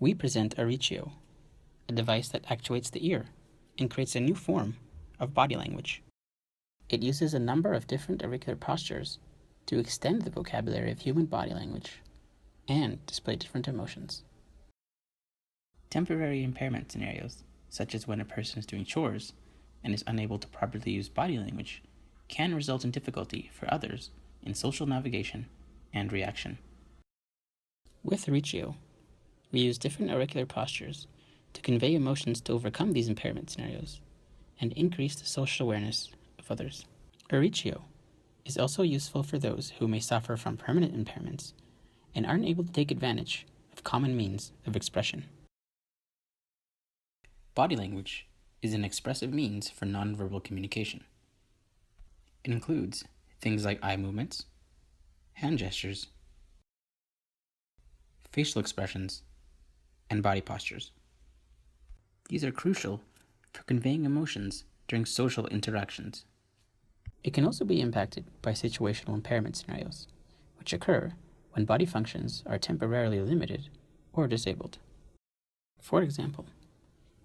We present Orrechio, a device that actuates the ear and creates a new form of body language. It uses a number of different auricular postures to extend the vocabulary of human body language and display different emotions. Temporary impairment scenarios, such as when a person is doing chores and is unable to properly use body language, can result in difficulty for others in social navigation and reaction. With Orrechio, we use different auricular postures to convey emotions to overcome these impairment scenarios and increase the social awareness of others. Orrechio is also useful for those who may suffer from permanent impairments and aren't able to take advantage of common means of expression. Body language is an expressive means for nonverbal communication. It includes things like eye movements, hand gestures, facial expressions, and body postures. These are crucial for conveying emotions during social interactions. It can also be impacted by situational impairment scenarios, which occur when body functions are temporarily limited or disabled. For example,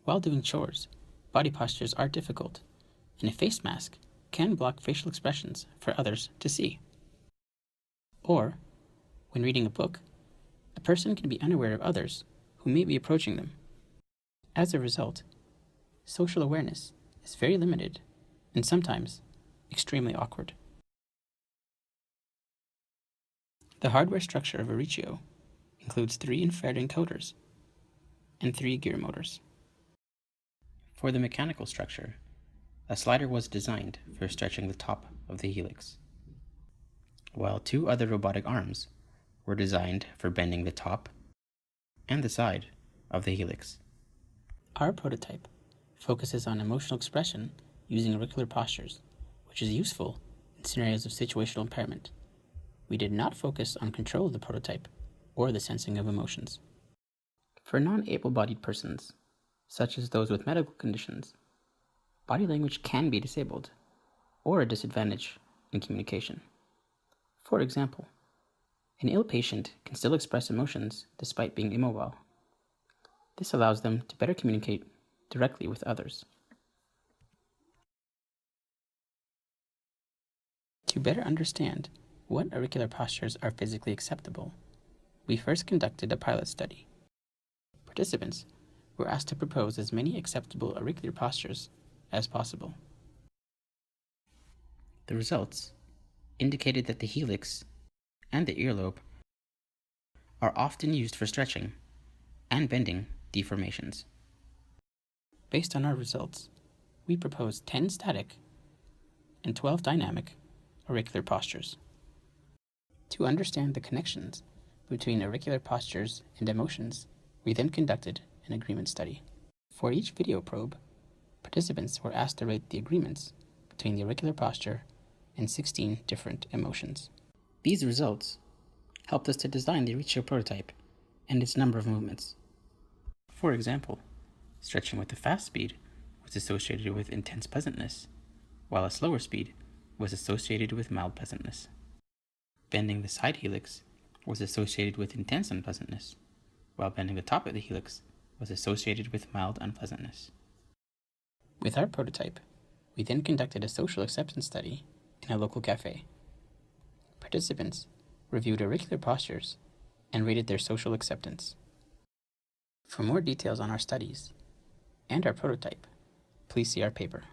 while doing chores, body postures are difficult, and a face mask can block facial expressions for others to see. Or, when reading a book, a person can be unaware of others who may be approaching them. As a result, social awareness is very limited and sometimes extremely awkward. The hardware structure of Orrechio includes 3 infrared encoders and 3 gear motors. For the mechanical structure, a slider was designed for stretching the top of the helix, while 2 other robotic arms were designed for bending the top and the side of the helix. Our prototype focuses on emotional expression using auricular postures, which is useful in scenarios of situational impairment. We did not focus on control of the prototype or the sensing of emotions. For non-able-bodied persons, such as those with medical conditions, body language can be disabled or a disadvantage in communication. For example, an ill patient can still express emotions despite being immobile. This allows them to better communicate directly with others. To better understand what auricular postures are physically acceptable, we first conducted a pilot study. Participants were asked to propose as many acceptable auricular postures as possible. The results indicated that the helix and the earlobe are often used for stretching and bending deformations. Based on our results, we proposed 10 static and 12 dynamic auricular postures. To understand the connections between auricular postures and emotions, we then conducted an agreement study. For each video probe, participants were asked to rate the agreements between the auricular posture and 16 different emotions. These results helped us to design the Orrechio prototype and its number of movements. For example, stretching with a fast speed was associated with intense pleasantness, while a slower speed was associated with mild pleasantness. Bending the side helix was associated with intense unpleasantness, while bending the top of the helix was associated with mild unpleasantness. With our prototype, we then conducted a social acceptance study in a local cafe. Participants reviewed auricular postures and rated their social acceptance. For more details on our studies and our prototype, please see our paper.